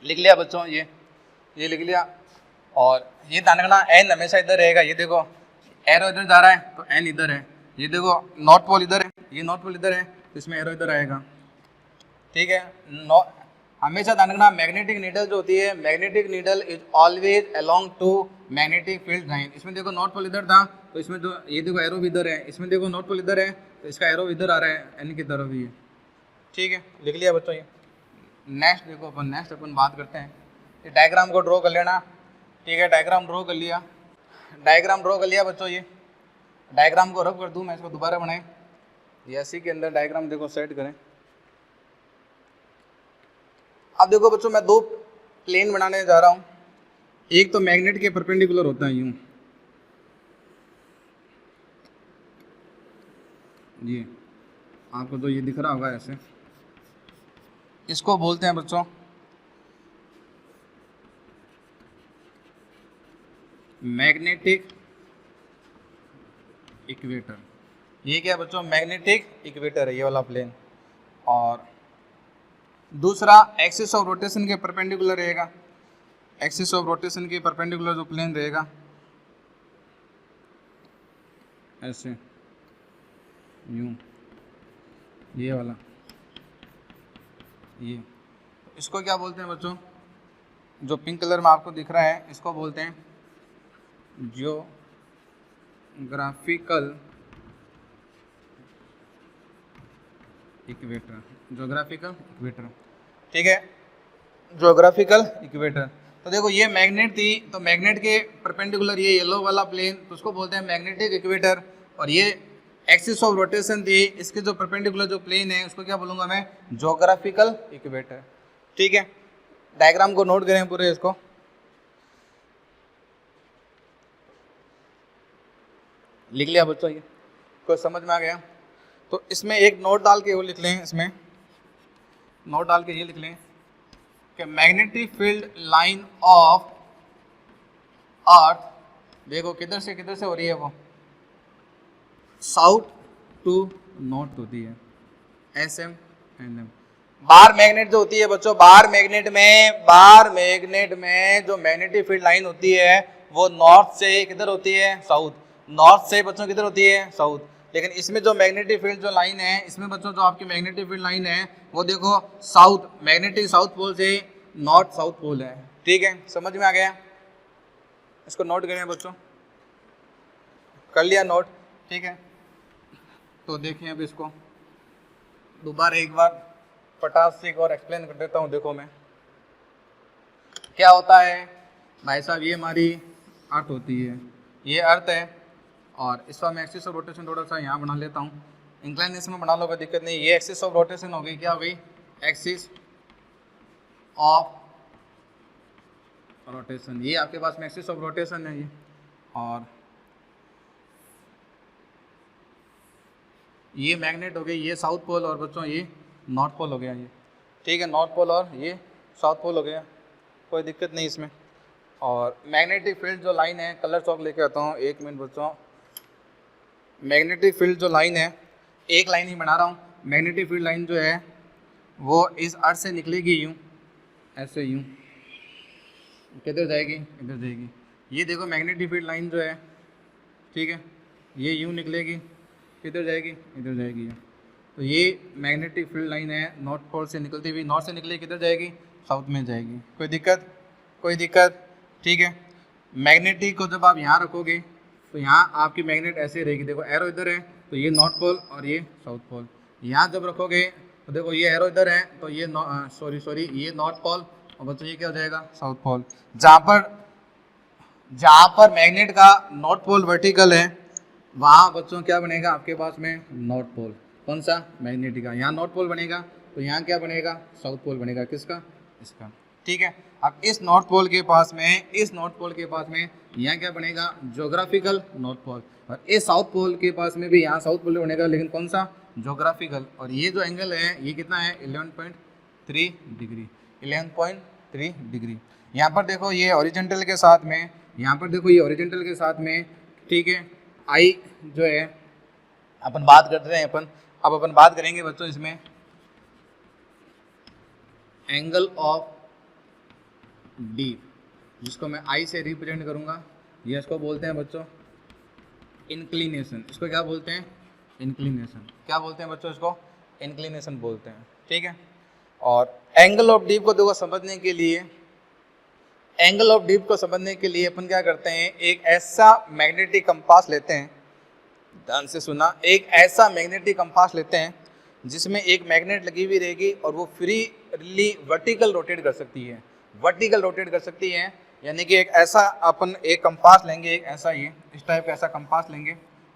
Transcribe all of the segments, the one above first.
लिख लिया बच्चों, ये लिख लिया। और ये ध्यान रखना एन हमेशा इधर रहेगा। ये देखो एरो इधर जा रहा है तो एन इधर है। ये देखो नॉर्थ पोल इधर है, ये नॉर्थ पोल इधर है, तो इसमें एरो इधर आएगा। ठीक है, हमेशा ध्यान रखना मैग्नेटिक नीडल जो होती है, magnetic needle is always along to magnetic field line. इसमें देखो नॉर्थ पोल इधर था तो इसमें जो ये देखो एरो भी इधर है, इसमें देखो नॉर्थ पोल इधर है तो इसका एरो इधर आ रहा है एन की तरफ ही है। ठीक है, लिख लिया बच्चों ये। नेक्स्ट देखो अपन बात करते हैं, ये डायग्राम को ड्रॉ कर लेना। ठीक है, डायग्राम ड्रॉ कर लिया, डायग्राम ड्रॉ कर लिया बच्चों। ये डायग्राम को रब कर दूं मैं, इसको दोबारा बनाएं। एसी के अंदर डायग्राम देखो सेट करें। अब देखो बच्चों मैं दो प्लेन बनाने जा रहा हूं। एक तो मैग्नेट के परपेंडिकुलर होता है यूं, ये आपको तो ये दिख रहा होगा ऐसे, इसको बोलते हैं बच्चों मैग्नेटिक इक्वेटर। ये क्या बच्चों, मैग्नेटिक इक्वेटर है ये वाला प्लेन। और दूसरा एक्सिस ऑफ रोटेशन के परपेंडिकुलर रहेगा, एक्सिस ऑफ रोटेशन के परपेंडिकुलर जो प्लेन रहेगा ऐसे यूं, ये वाला, ये इसको क्या बोलते हैं बच्चों, जो पिंक कलर में आपको दिख रहा है इसको बोलते हैं ज्योग्राफिकल इक्वेटर, ज्योग्राफिकल इक्वेटर। ठीक है, ज्योग्राफिकल इक्वेटर। तो देखो ये मैग्नेट थी, तो मैग्नेट के परपेंडिकुलर ये येलो वाला प्लेन, तो उसको बोलते हैं मैग्नेटिक इक्वेटर। और ये एक्सिस ऑफ रोटेशन थी, इसके जो परपेंडिकुलर जो प्लेन है उसको क्या बोलूँगा मैं, ज्योग्राफिकल इक्वेटर। ठीक है, डायग्राम को नोट करें पूरे इसको। लिख लिया बच्चों, ये कोई समझ में आ गया? तो इसमें एक नोट डाल के वो लिख लें, इसमें नोट डाल के ये लिख लें कि magnetic field line of earth, देखो किधर से हो रही है, वो साउथ टू नॉर्थ होती है, S M and M. Bar magnet जो होती है बच्चों, बार मैग्नेट में जो मैग्नेटिक फील्ड लाइन होती है वो नॉर्थ से किधर होती है, साउथ। नॉर्थ से बच्चों किधर होती है, साउथ। लेकिन इसमें जो मैग्नेटिक फील्ड जो लाइन है, इसमें बच्चों जो आपकी मैग्नेटिक फील्ड लाइन है वो देखो साउथ, मैग्नेटिक साउथ पोल से नॉर्थ साउथ पोल है। ठीक है, समझ में आ गया? इसको नोट करें बच्चों, कर लिया नोट? ठीक है, तो देखें अब इसको दोबारा एक बार पटास से एक और एक्सप्लेन कर देता हूँ। देखो मैं क्या होता है भाई साहब, ये हमारी अर्थ होती है, ये अर्थ है। और इस बार मैं एक्सिस ऑफ रोटेशन थोड़ा सा यहाँ बना लेता हूँ, इंक्लाइनेशन में बना लो, कोई दिक्कत नहीं। ये एक्सिस ऑफ रोटेशन हो गई, क्या हो गई, एक्सिस ऑफ रोटेशन, ये आपके पास में एक्सिस ऑफ रोटेशन है ये। और ये मैग्नेट हो गई, ये साउथ पोल, और बच्चों ये नॉर्थ पोल हो गया ये। ठीक है, नॉर्थ पोल और ये साउथ पोल हो गया, कोई दिक्कत नहीं इसमें। और मैग्नेटिक फील्ड जो लाइन है, कलर चौक लेके आता हूँ, एक मिनट बच्चों। मैग्नेटिक फील्ड जो लाइन है, एक लाइन ही बना रहा हूँ। मैग्नेटिक फील्ड लाइन जो है वो इस अर्थ से निकलेगी यूँ, ऐसे यूँ, किधर जाएगी, इधर जाएगी। ये देखो मैग्नेटिक फील्ड लाइन जो है, ठीक है, ये यूँ निकलेगी, किधर जाएगी, इधर जाएगी। तो ये मैग्नेटिक फील्ड लाइन है, नॉर्थ पोल से निकलती हुई, नॉर्थ से निकलेगी, किधर जाएगी, साउथ में जाएगी। कोई दिक्कत, कोई दिक्कत? ठीक है, मैग्नेटिक को जब आप यहाँ रखोगे तो यहाँ आपकी मैग्नेट ऐसे रहेगी, देखो एरो इधर है तो ये नॉर्थ पोल और ये साउथ पोल। यहाँ जब रखोगे तो देखो ये एरो इधर है तो ये सॉरी ये नॉर्थ पोल, और बच्चों ये क्या हो जाएगा, साउथ पोल। जहाँ पर मैग्नेट का नॉर्थ पोल वर्टिकल है वहाँ बच्चों क्या बनेगा आपके पास में, नॉर्थ पोल। कौन सा, मैग्नेटिक का। यहाँ नॉर्थ पोल बनेगा तो यहाँ क्या बनेगा, साउथ पोल बनेगा, किसका, इसका। ठीक है, अब इस नॉर्थ पोल के पास में यहाँ क्या बनेगा, ज्योग्राफिकल नॉर्थ पोल। और इस साउथ पोल के पास में भी यहाँ साउथ पोल बनेगा, लेकिन कौन सा, ज्योग्राफिकल। और ये जो एंगल है ये कितना है, 11.3 डिग्री, 11.3 डिग्री। यहाँ पर देखो ये हॉरिजॉन्टल के साथ में, यहाँ पर देखो ये हॉरिजॉन्टल के साथ में, ठीक है। आई जो है अपन बात करते रहे अब अपन बात करेंगे बच्चों इसमें एंगल ऑफ डीप, जिसको मैं आई से रिप्रेजेंट करूंगा, ये इसको बोलते हैं बच्चों इंक्लिनेशन। इसको क्या बोलते हैं? इंक्लिनेशन। क्या बोलते हैं बच्चों? इसको इंक्लिनेशन बोलते हैं, ठीक है। और एंगल ऑफ डीप को देखो समझने के लिए, एंगल ऑफ डीप को समझने के लिए अपन क्या करते हैं, एक ऐसा मैग्नेटिक कंपास लेते हैं, ध्यान से सुना, एक ऐसा मैग्नेटिक कंपास लेते हैं जिसमें एक मैग्नेट लगी हुई रहेगी और वो फ्रीली वर्टिकल रोटेट कर सकती है, वर्टिकल रोटेट कर सकती है। यानी कि एक ऐसा अपन एक कंपास लेंगे, एक ऐसा ये इस टाइप का ऐसा कंपास लेंगे,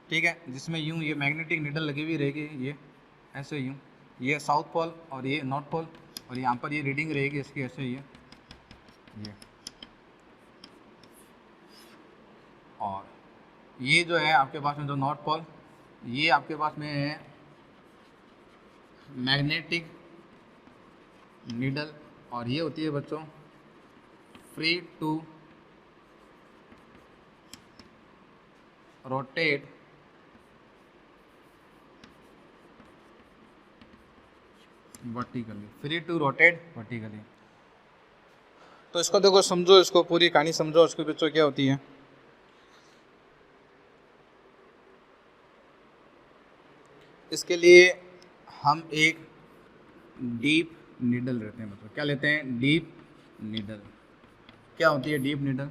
ठीक है, जिसमें यूं ये मैग्नेटिक नीडल लगी हुई रहेगी, ये ऐसे यूं, ये साउथ पोल और ये नॉर्थ पोल, और यहाँ पर ये रीडिंग रहेगी इसकी ऐसे ये, और ये जो है आपके पास में जो नॉर्थ पोल, ये आपके पास में है मैग्नेटिक नीडल, और ये होती है बच्चों free to rotate vertically, free to rotate vertically. तो इसको देखो समझो, इसको पूरी कहानी समझो, इसके बच्चों क्या होती है। इसके लिए हम एक डीप नीडल लेते हैं बच्चों, क्या लेते हैं? Deep needle. क्या होती है डीप नीडल?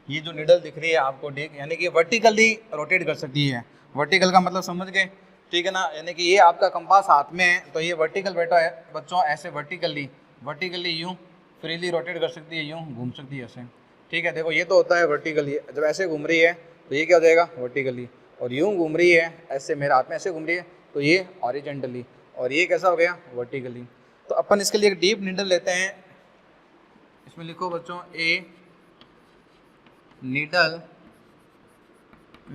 ये जो नीडल दिख रही है आपको डीप, यानी कि वर्टिकली रोटेट कर सकती है। वर्टिकल का मतलब समझ गए, ठीक है ना। यानी कि ये आपका कंपास हाथ में है तो ये वर्टिकल बैठा है बच्चों, ऐसे वर्टिकली, वर्टिकली यूँ फ्रीली रोटेट कर सकती है, यूँ घूम सकती है ऐसे, ठीक है। देखो ये तो होता है वर्टिकली, जब ऐसे घूम रही है तो ये क्या हो जाएगा? वर्टिकली। और यूँ घूम रही है ऐसे, मेरे हाथ में ऐसे घूम रही है तो ये हॉरिजॉन्टली, और ये कैसा हो गया? वर्टिकली। तो अपन इसके लिए एक डीप नीडल लेते हैं, इसमें लिखो बच्चों a needle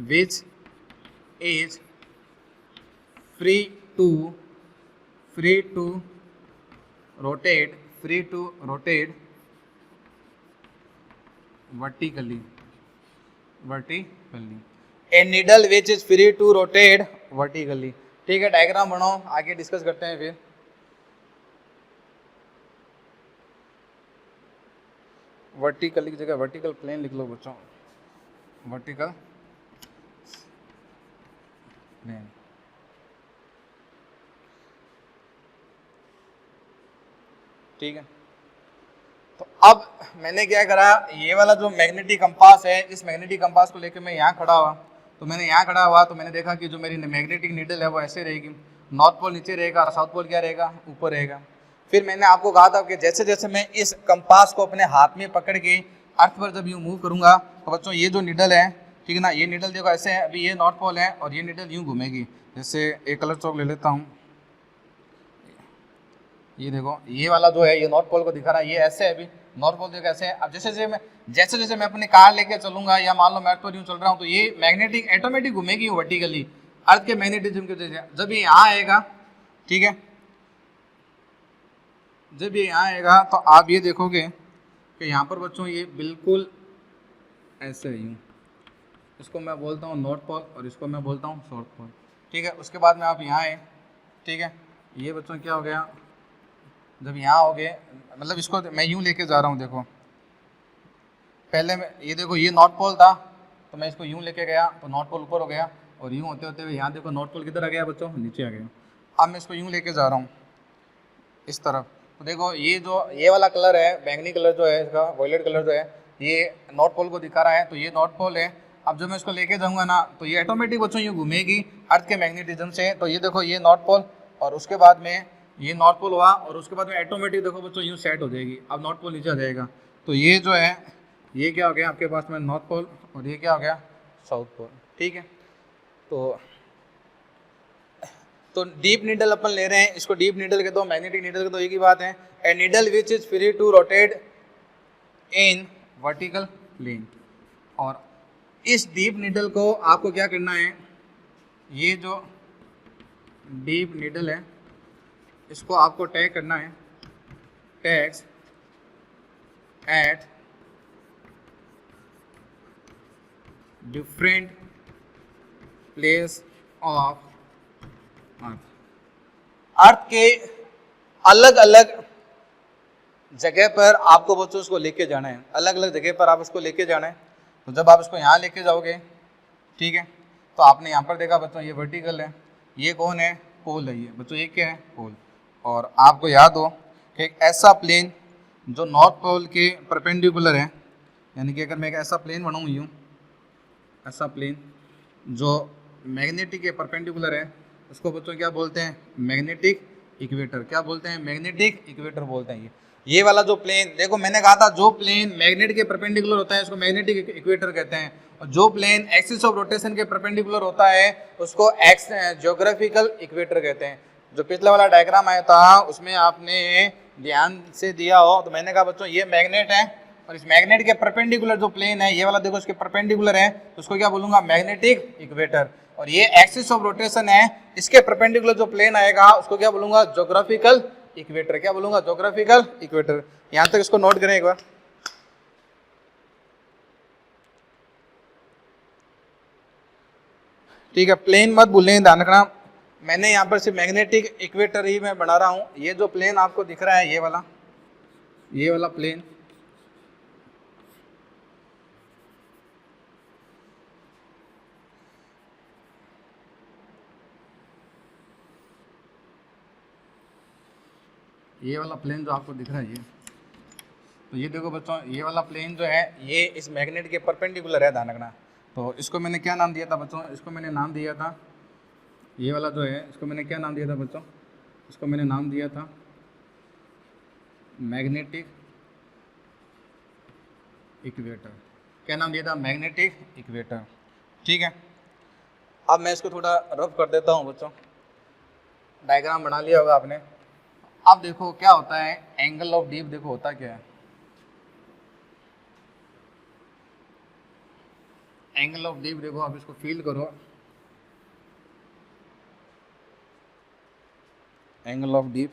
which is free to rotate vertically, a needle which is free to rotate vertically, ठीक है। डायग्राम बनाओ, आगे डिस्कस करते हैं फिर। वर्टिकली की जगह वर्टिकल प्लेन लिख लो बच्चों, वर्टिकल प्लेन। ठीक है, तो अब मैंने क्या करा, ये वाला जो मैग्नेटिक कंपास है, इस मैग्नेटिक कंपास को लेकर मैं यहाँ खड़ा हुआ, तो मैंने देखा कि जो मेरी मैग्नेटिक नीडल है वो ऐसे रहेगी, नॉर्थ पोल नीचे रहेगा, साउथ पोल क्या रहेगा? ऊपर रहेगा। फिर मैंने आपको कहा था कि जैसे जैसे मैं इस कंपास को अपने हाथ में पकड़ के अर्थ पर जब यूँ मूव करूँगा तो बच्चों ये जो नीडल है, ठीक है ना, ये नीडल देखो ऐसे है, अभी ये नॉर्थ पोल है और ये नीडल यूँ घूमेगी। जैसे एक कलर चौक ले लेता हूँ, ये देखो ये वाला जो है ये नॉर्थ पोल को दिखा रहा है, ये ऐसे है, अभी नॉर्थ पोल देखो ऐसे है। अब जैसे जैसे मैं अपनी कार लेके चलूंगा या मान लो मैं अर्थ पर यूँ चल रहा हूँ तो ये मैग्नेटिक ऑटोमेटिक घूमेगी वर्टिकली अर्थ के मैग्नेटिज्म की वजह से। जब ये यहाँ आएगा, ठीक है, जब ये यहाँ आएगा तो आप ये देखोगे कि यहाँ पर बच्चों ये बिल्कुल ऐसे यूँ, इसको मैं बोलता हूँ नॉर्थ पोल और इसको मैं बोलता हूँ साउथ पोल, ठीक है। उसके बाद में आप यहाँ आए, ठीक है, ये बच्चों क्या हो गया, जब यहाँ हो गए, मतलब इसको मैं यूँ लेके जा रहा हूँ, देखो पहले मैं ये देखो ये नॉर्थ पोल था तो मैं इसको यूँ लेके गया तो नॉर्थ पोल ऊपर हो गया, और यूँ होते होते हुए यहाँ देखो नॉर्थ पोल किधर आ गया बच्चों? नीचे आ गया। अब मैं इसको यूँ लेके जा रहा हूँ इस तरफ, तो देखो ये जो ये वाला कलर है, बैंगनी कलर जो है इसका, वॉयलेट कलर जो है, ये नॉर्थ पोल को दिखा रहा है, तो ये नॉर्थ पोल है। अब जो मैं इसको लेके जाऊँगा ना तो ये ऑटोमेटिक बच्चों यूँ घूमेगी अर्थ के मैग्नेटिज्म से। तो ये देखो ये नॉर्थ पोल और उसके बाद में ये नॉर्थ पोल हुआ, और उसके बाद में ऑटोमेटिक देखो बच्चों यूँ सेट हो जाएगी। अब नॉर्थ पोल नीचे आ जाएगा, तो ये जो है ये क्या हो गया आपके पास में नॉर्थ पोल, और ये क्या हो गया? साउथ पोल, ठीक है। तो डीप नीडल अपन ले रहे हैं, इसको डीप नीडल के दो, मैग्नेटिक नीडल के दो, एक ही बात है। A needle which is free to rotate in vertical plane. और इस डीप नीडल को आपको क्या करना है, ये जो डीप नीडल है इसको आपको टैग करना है, tags at different place of earth. Earth के अलग अलग जगह पर आपको बच्चों उसको लेके जाना है, अलग अलग जगह पर आप उसको लेके जाना है। तो जब आप इसको यहाँ लेके जाओगे, ठीक है, तो आपने यहाँ पर देखा बच्चों ये वर्टिकल है, ये कौन है, पोल है, ये बच्चों ये क्या है, पोल। और आपको याद हो कि एक ऐसा प्लेन जो नॉर्थ पोल के परपेंडिकुलर है, यानी कि अगर मैं एक ऐसा प्लेन बनाऊँ यूँ, ऐसा प्लेन जो मैग्नेटिक के परपेंडिकुलर है, उसको बच्चों क्या बोलते हैं, मैग्नेटिक इक्वेटर। क्या बोलते हैं, मैग्नेटिक इक्वेटर बोलते हैं। ये वाला जो प्लेन देखो, मैंने कहा था जो प्लेन मैग्नेट के परपेंडिकुलर होता है उसको मैग्नेटिक इक्वेटर कहते हैं, और जो प्लेन एक्सिस ऑफ रोटेशन के परपेंडिकुलर होता है उसको ज्योग्राफिकल इक्वेटर कहते हैं। जो पिछला वाला डायग्राम आया था उसमें आपने ध्यान से दिया हो तो मैंने कहा बच्चों ये मैग्नेट है, और इस मैग्नेट के परपेंडिकुलर जो प्लेन है ये वाला देखो इसके परपेंडिकुलर है, तो उसको क्या बोलूंगा, मैग्नेटिक इक्वेटर। और ये एक्सिस ऑफ रोटेशन है, इसके परपेंडिकुलर जो प्लेन आएगा उसको क्या बोलूंगा, ज्योग्राफिकल इक्वेटर। क्या बोलूंगा, ज्योग्राफिकल इक्वेटर। यहां तक इसको नोट करें एक बार। ठीक है, प्लेन मत भूलें, ध्यान रखना। मैंने यहाँ पर सिर्फ मैग्नेटिक इक्वेटर ही मैं बना रहा हूँ। ये जो प्लेन आपको दिख रहा है ये वाला प्लेन, ये वाला प्लेन जो आपको दिख रहा है ये, तो ये देखो बच्चों ये वाला प्लेन जो है ये इस मैग्नेट के परपेंडिकुलर है, ध्यान रखना। तो इसको मैंने क्या नाम दिया था बच्चों, इसको मैंने नाम दिया था, ये वाला जो है इसको मैंने क्या नाम दिया था बच्चों, इसको मैंने नाम दिया था मैग्नेटिक इक्वेटर। क्या नाम दिया था, मैग्नेटिक इक्वेटर। ठीक है, अब मैं इसको थोड़ा रफ कर देता हूँ बच्चों। डायग्राम बना लिया होगा आपने। अब देखो क्या होता है, एंगल ऑफ डीप देखो होता क्या है। एंगल ऑफ डीप देखो, आप इसको फील करो, angle of deep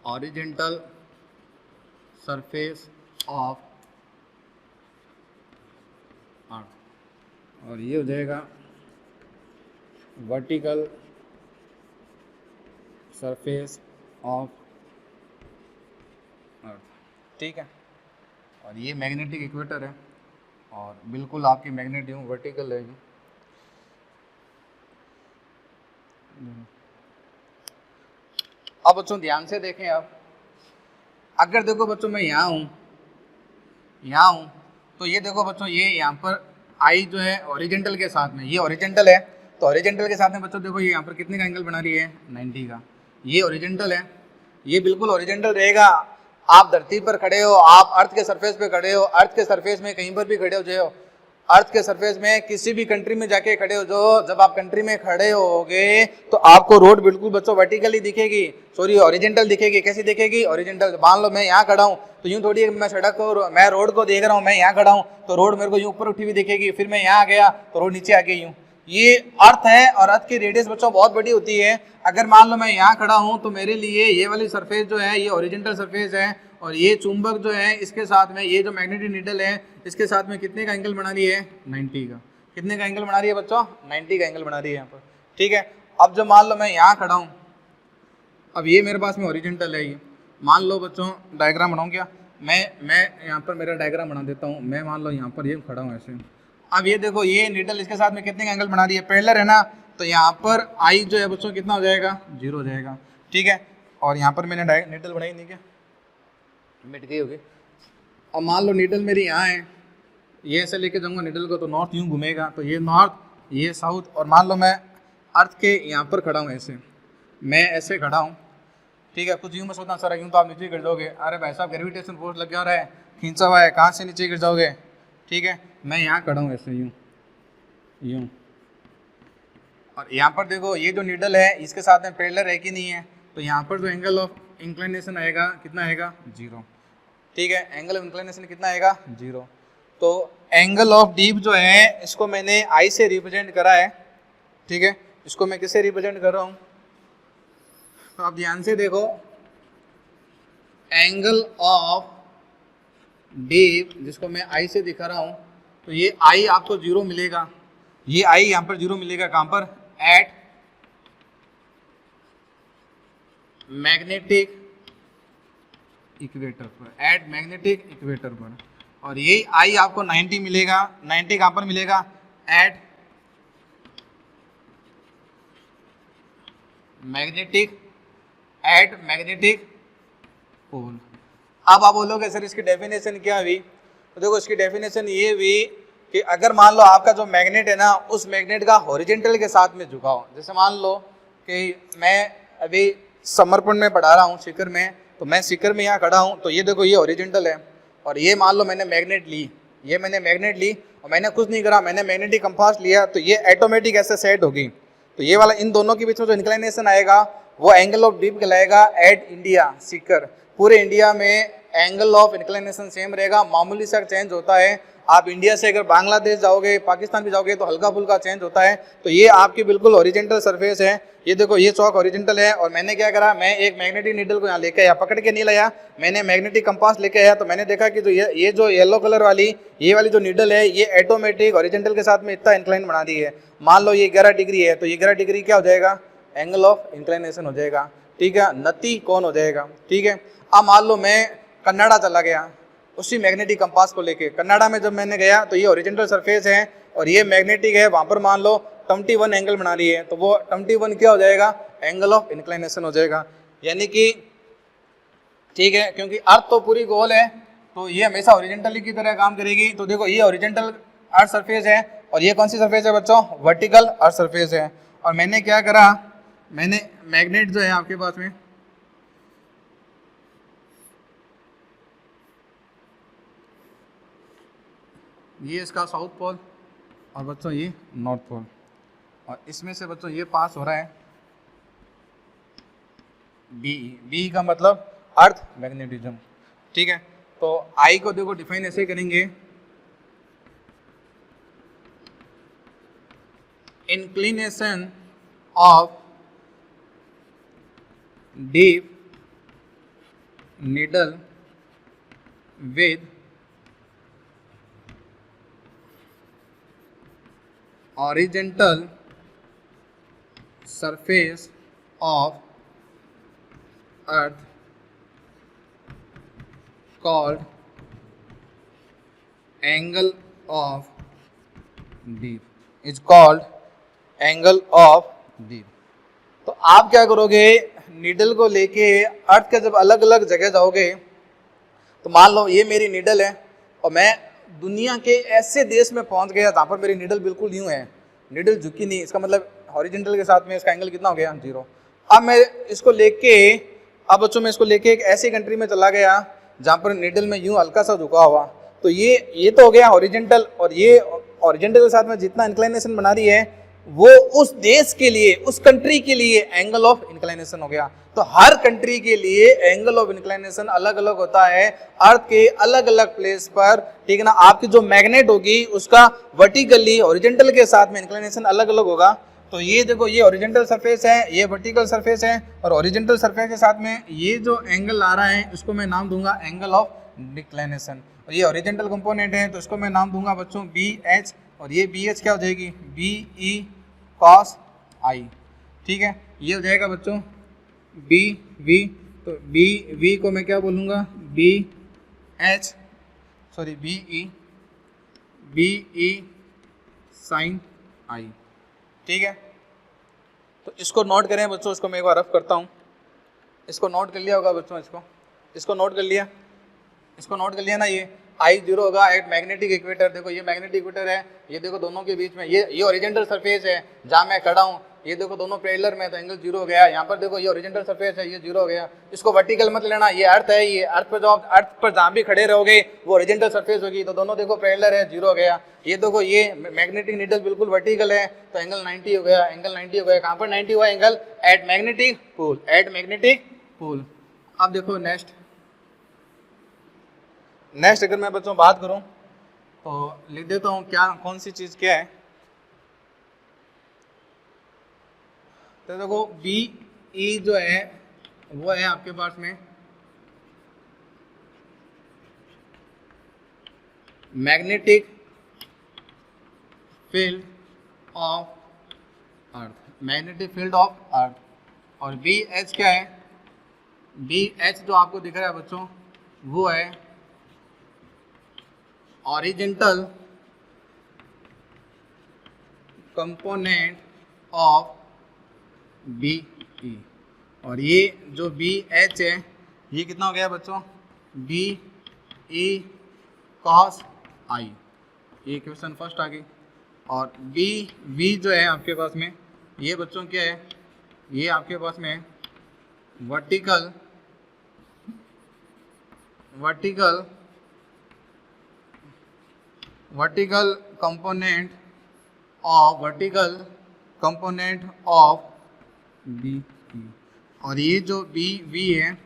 horizontal surface of earth, और ये हो जाएगा वर्टिकल सरफेस ऑफ अर्थ। ठीक है, और ये मैग्नेटिक इक्वेटर है, और बिल्कुल आपकी मैग्नेट यूँ वर्टिकल है। अब बच्चों ध्यान से देखें, आप अगर देखो बच्चों मैं यहाँ हूँ तो ये देखो बच्चों ये यहाँ पर आई जो है ओरिजेंटल के साथ में, ये ओरिजेंटल है, तो ओरिजेंटल के साथ में बच्चों देखो ये यहाँ पर कितने का एंगल बना रही है, 90 का। ये ओरिजेंटल है, ये बिल्कुल ओरिजेंटल रहेगा। आप धरती पर खड़े हो, आप अर्थ के सरफेस पे खड़े हो, अर्थ के सरफेस में कहीं पर भी खड़े हो जो अर्थ के सरफेस में किसी भी कंट्री में जाके खड़े हो, जो जब आप कंट्री में खड़े होगे तो आपको रोड बिल्कुल बच्चों वर्टिकली दिखेगी, सॉरी ओरिजेंटल दिखेगी। कैसी दिखेगी, ओरिजेंटल। मान लो मैं यहाँ खड़ा हूँ तो यूँ थोड़ी मैं सड़क को, मैं रोड को देख रहा हूँ, मैं यहाँ खड़ा हूँ तो रोड मेरे को यूँ ऊपर उठी हुई दिखेगी, फिर मैं यहाँ गया तो रोड नीचे आ गई यूँ। ये अर्थ है, और अर्थ की रेडियस बच्चों बहुत बड़ी होती है। अगर मान लो मैं यहाँ खड़ा हूँ तो मेरे लिए ये वाली सरफेस जो है ये ओरिजेंटल सरफेस है, और ये चुंबक जो है इसके साथ में ये जो मैग्नेटिक नीडल है इसके साथ में कितने का एंगल बना रही है, 90 का। कितने का एंगल बना रही है बच्चों, 90 का एंगल बना रही है यहाँ पर। ठीक है, अब जब मान लो मैं यहाँ खड़ा हूँ, अब ये मेरे पास में ओरिजेंटल है, ये मान लो बच्चों डायग्राम बनाऊँ क्या, मैं यहाँ पर मेरा डायग्राम बना देता हूँ। मैं मान लो यहाँ पर ये खड़ा हूँ ऐसे। अब ये देखो ये नीडल इसके साथ में कितने का एंगल बना रही है, पैरेलल है ना, तो यहाँ पर आई जो है बच्चों कितना हो जाएगा, 0 हो जाएगा। ठीक है, और यहाँ पर मैंने नीडल बनाई नहीं क्या, मिट गई होगी। अब मान लो नीडल मेरी यहाँ है, ये ऐसे लेके जाऊँगा नीडल को तो नॉर्थ यूँ घूमेगा, तो ये नॉर्थ ये साउथ, और मान लो मैं अर्थ के यहाँ पर खड़ा हूँ ऐसे, मैं ऐसे खड़ा हूँ। ठीक है, कुछ यूँ मैं सोचना सर यूँ तो आप नीचे गिर जाओगे, अरे भाई साहब ग्रेविटेशन फोर्स लग जा रहा है, खींचा हुआ है, कहाँ से नीचे गिर जाओगे। ठीक है, मैं यहाँ खड़ा हूँ ऐसे यूँ, और यहाँ पर देखो ये जो नीडल है इसके साथ में पैरेलल है कि नहीं है, तो यहाँ पर जो एंगल ऑफ इंक्लिनेशन आएगा कितना आएगा, 0। ठीक है, एंगल ऑफ इंक्लिनेशन कितना आएगा, 0। तो एंगल ऑफ डीप जो है इसको मैंने आई से रिप्रेजेंट करा है। ठीक है, इसको मैं किससे रिप्रेजेंट कर रहा हूँ, तो आप ध्यान से देखो, एंगल ऑफ डीप जिसको मैं आई से दिखा रहा हूँ तो ये आई आपको 0 मिलेगा, ये आई यहाँ पर 0 मिलेगा, कहाँ पर, एट मैग्नेटिक इक्वेटर पर, एट मैग्नेटिक इक्वेटर पर। और यही आई आपको 90 मिलेगा, 90 कहाँ पर मिलेगा, एट मैग्नेटिक पोल। अब आप बोलोगे सर इसकी डेफिनेशन क्या हुई, तो देखो इसकी डेफिनेशन ये हुई कि अगर मान लो आपका जो मैग्नेट है ना, उस मैग्नेट का हॉरिजेंटल के साथ में झुका हो, जैसे मान लो कि मैं अभी समर्पण में पढ़ा रहा हूँ सीकर में, तो मैं सीकर में यहाँ खड़ा हूँ, तो ये देखो ये हॉरिजेंटल है, और ये मान लो मैंने मैग्नेट ली, ये मैंने मैग्नेट ली और मैंने कुछ नहीं करा, मैंने मैग्नेटिक कंपास लिया, तो ये ऑटोमेटिक ऐसे सेट होगी। तो ये वाला इन दोनों के बीच में जो इंक्लाइनेशन आएगा वो एंगल ऑफ डीप कहलाएगा एट इंडिया सीकर। पूरे इंडिया में एंगल ऑफ इंक्लाइनेशन सेम रहेगा, मामूली सा चेंज होता है। आप इंडिया से अगर बांग्लादेश जाओगे, पाकिस्तान भी जाओगे तो हल्का फुल्का चेंज होता है। तो ये आपकी बिल्कुल ओरिजेंटल सरफेस है, ये देखो ये चौक ओरिजेंटल है। और मैंने क्या करा, मैं एक मैग्नेटिक नीडल को यहाँ लेके आया, पकड़ के नहीं लाया, मैंने मैग्नेटिक कंपास लेके आया। तो मैंने देखा कि जो ये जो येलो कलर वाली ये वाली जो नीडल है ये ऑटोमेटिक ओरिजेंटल के साथ में इतना इंक्लाइन बना दी है। मान लो ये 11 डिग्री है, तो ये 11 डिग्री क्या हो जाएगा, एंगल ऑफ इंक्लाइनेशन हो जाएगा, ठीक है, नती कोण हो जाएगा, ठीक है। अब मान लो मैं कन्नाडा चला गया उसी मैग्नेटिक कंपास को लेके, कन्नाडा में जब मैंने गया तो ये ओरिजेंटल सरफेस है और ये मैग्नेटिक है, वहां पर मान लो 21 एंगल बना रही है, तो वो 21 क्या हो जाएगा, एंगल ऑफ इंक्लाइनेशन हो जाएगा। यानी कि ठीक है, क्योंकि अर्थ तो पूरी गोल है तो ये हमेशा ओरिजेंटली की तरह काम करेगी। तो देखो ये ओरिजेंटल अर्थ सरफेस है और ये कौन सी सरफेस है बच्चों, वर्टिकल अर्थ सरफेस है। और मैंने क्या करा, मैंने मैग्नेट जो है आपके पास में, ये इसका साउथ पोल और बच्चों ये नॉर्थ पोल, और इसमें से बच्चों ये पास हो रहा है बी का मतलब अर्थ मैग्नेटिज्म, ठीक है। तो आई को देखो डिफाइन ऐसे करेंगे, inclination of deep needle with horizontal surface of earth called angle of deep is called angle of deep। तो आप क्या करोगे, नीडल को लेके अर्थ के जब अलग अलग जगह जाओगे, तो मान लो ये मेरी नीडल है और मैं दुनिया के ऐसे देश में पहुंच गया जहां पर मेरी नीडल बिल्कुल यूं है, नीडल झुकी नहीं, इसका मतलब हॉरिजॉन्टल के साथ में इसका एंगल कितना हो गया, 0। अब मैं इसको लेके, अब बच्चों मैं इसको लेके एक ऐसी कंट्री में चला गया जहां पर नीडल में यूं हल्का सा झुका हुआ, तो ये तो हो गया हॉरिजॉन्टल। और ये हॉरिजॉन्टल के साथ में जितना इंक्लाइनेशन बना रही है वो उस देश के लिए, उस कंट्री के लिए एंगल ऑफ इंक्लाइनेशन हो गया। तो हर कंट्री के लिए एंगल ऑफ इंक्लाइनेशन अलग अलग होता है अर्थ के अलग अलग प्लेस पर, ठीक है ना। आपकी जो मैग्नेट होगी उसका वर्टिकली हॉरिजॉन्टल के साथ में इंक्लाइनेशन अलग अलग होगा। तो ये देखो ये हॉरिजॉन्टल सरफेस है, ये वर्टिकल सरफेस है, और हॉरिजॉन्टल सरफेस के साथ में ये जो एंगल आ रहा है उसको मैं नाम दूंगा एंगल ऑफ डिक्लाइनेशन। और ये हॉरिजॉन्टल कंपोनेंट है तो इसको मैं नाम दूंगा बच्चों BH, और ये BH क्या हो जाएगी, BE cos I, ठीक है। ये हो जाएगा बच्चों BV, तो BV को मैं क्या बोलूँगा, BE sin I, ठीक है। तो इसको नोट करें बच्चों, इसको मैं एक बार रफ करता हूँ। इसको नोट कर लिया होगा बच्चों, इसको नोट कर लिया, इसको नोट कर लिया ना। ये I0 होगा एट मैग्नेटिक इक्वेटर, देखो ये मैग्नेटिक इक्वेटर है, ये देखो दोनों के बीच में ये हॉरिजॉन्टल सरफेस है जहाँ मैं खड़ा हूँ, ये देखो दोनों पैरेलल में, तो एंगल 0 हो गया। यहाँ पर देखो ये हॉरिजॉन्टल सरफेस है, ये 0 हो गया। इसको वर्टिकल मत लेना, ये अर्थ है, ये अर्थ पर जो आप अर्थ पर जहाँ भी खड़े रहोगे वो हॉरिजॉन्टल सरफेस होगी, तो दोनों देखो पैरेलल है, 0 हो गया। ये देखो ये मैग्नेटिक नीडल बिल्कुल वर्टिकल है तो एंगल 90 हो गया, एंगल 90 हो गया। कहाँ पर 90 हुआ angle, at magnetic pole, at magnetic pole. अब देखो नेक्स्ट अगर मैं बच्चों बात करूं तो लिख देता हूं क्या, कौन सी चीज क्या है। तो देखो BE जो है वो है आपके पास में magnetic field of earth, magnetic field of earth. और बी एच क्या है, बी एच जो आपको दिख रहा है बच्चों वो है horizontal component of B E. और ये जो बी एच है ये कितना हो गया बच्चों, बी ई कॉस आई, ये क्वेश्चन फर्स्ट आ गई। और बी वी जो है आपके पास में ये बच्चों क्या है, ये आपके पास में vertical component of B E. और ये जो बी वी है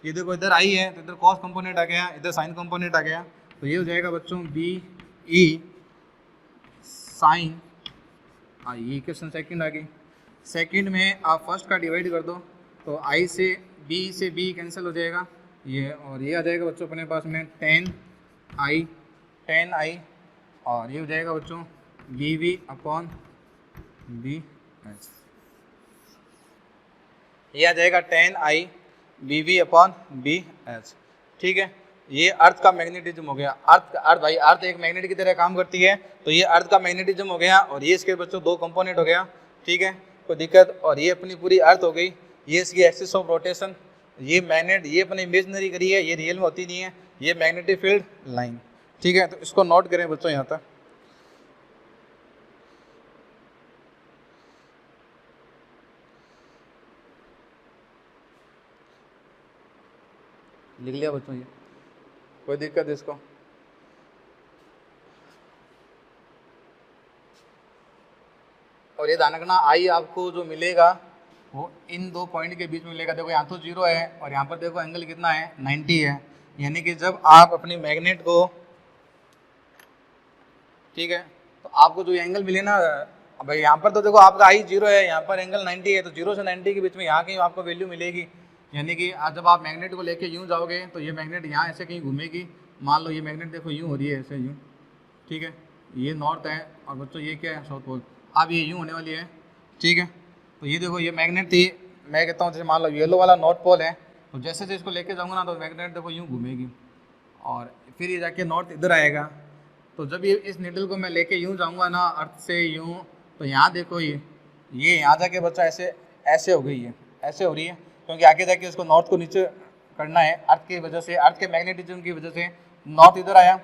ये देखो इधर आई है तो इधर कॉस कंपोनेंट आ गया, इधर साइन कंपोनेंट आ गया, तो ये हो जाएगा बच्चों बी ई साइन आई। ये क्वेश्चन सेकंड आ गई। सेकंड में आप फर्स्ट का डिवाइड कर दो तो आई से बी कैंसिल हो जाएगा ये, और ये आ जाएगा बच्चों अपने पास में टेन आई और ये हो जाएगा बच्चों B V upon B H, ये आ जाएगा tan I B V upon B H. ठीक है, ये अर्थ का मैग्नेटिज्म हो गया। अर्थ भाई अर्थ एक मैग्नेट की तरह काम करती है, तो ये अर्थ का मैग्नेटिज्म हो गया और ये इसके बच्चों दो कंपोनेंट हो गया। ठीक है, कोई दिक्कत। और ये अपनी पूरी अर्थ हो गई, ये इसकी एक्सिस ऑफ रोटेशन, ये मैग्नेट ये अपने इमेजनरी करी है, ये रियल में होती नहीं है, ये मैग्नेटिक फील्ड लाइन। ठीक है, तो इसको नोट करें बच्चों, यहाँ तक लिख लिया बच्चों, ये कोई दिक्कत है इसको। और ये ध्यान रखना आई आपको जो मिलेगा वो इन दो पॉइंट के बीच में मिलेगा। देखो यहाँ तो 0 है और यहाँ पर देखो एंगल कितना है 90 है, यानी कि जब आप अपनी मैग्नेट को, ठीक है, तो आपको जो एंगल मिले ना भाई, यहाँ पर तो देखो आपका आई 0 है, यहाँ पर एंगल 90 है, तो 0 से 90 के बीच में यहाँ कहीं आपको वैल्यू मिलेगी। यानी कि आज जब आप मैग्नेट को लेके यूँ जाओगे तो ये मैग्नेट यहाँ ऐसे कहीं घूमेगी। मान लो ये मैग्नेट देखो यूँ हो रही है ऐसे यूँ, ठीक है, ये नॉर्थ है और बच्चों ये क्या है साउथ पोल, अब ये यूँ होने वाली है। ठीक है, तो ये देखो ये मैग्नेट थी, मैं कहता हूँ जैसे मान लो येलो वाला नॉर्थ पोल है, तो जैसे जैसे इसको लेके जाऊँगा ना तो मैग्नेट देखो यूँ घूमेगी और फिर ये जाके नॉर्थ इधर आएगा। तो जब ये इस नीडल को मैं लेके यूँ जाऊँगा ना अर्थ से यूँ, तो यहाँ देखो ये यहाँ जाके बच्चा ऐसे हो गई है, ऐसे हो रही है, क्योंकि आगे जाके इसको नॉर्थ को नीचे करना है अर्थ की वजह से, अर्थ के मैग्नेटिज्म की वजह से नॉर्थ इधर आया।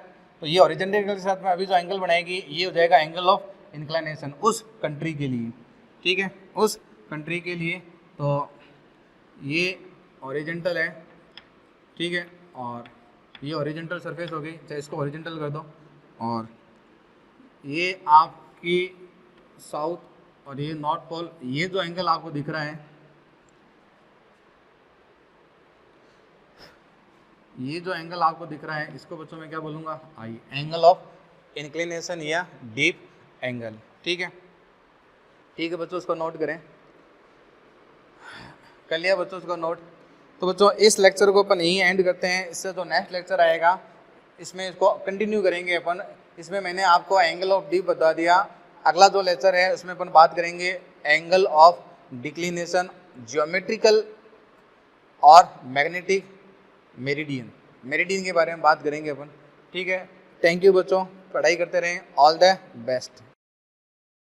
तो ये ओरिजिनल एंगल के साथ में अभी जो एंगल बनाएगी ये हो जाएगा एंगल ऑफ इंक्लिनेशन उस कंट्री के लिए। ठीक है, उस कंट्री के लिए। तो ये ओरिजेंटल है, ठीक है, और ये ओरिजेंटल सरफेस हो गई, चाहे इसको ओरिजेंटल कर दो। और ये आपकी साउथ और ये नॉर्थ पोल, ये जो एंगल आपको दिख रहा है, ये जो एंगल आपको दिख रहा है इसको बच्चों में क्या बोलूँगा, आई, एंगल ऑफ इंक्लिनेशन या डीप एंगल। ठीक है, ठीक है बच्चों, इसको नोट करें, कर लिया बच्चों इसको नोट। तो बच्चों इस लेक्चर को अपन यहीं एंड करते हैं, इससे जो नेक्स्ट लेक्चर आएगा इसमें इसको कंटिन्यू करेंगे अपन। इसमें मैंने आपको एंगल ऑफ डीप बता दिया, अगला जो लेक्चर है उसमें अपन बात करेंगे एंगल ऑफ डिक्लिनेशन, ज्योमेट्रिकल और मैग्नेटिक मेरिडियन के बारे में बात करेंगे अपन। ठीक है, थैंक यू बच्चों, पढ़ाई करते रहें, ऑल द बेस्ट।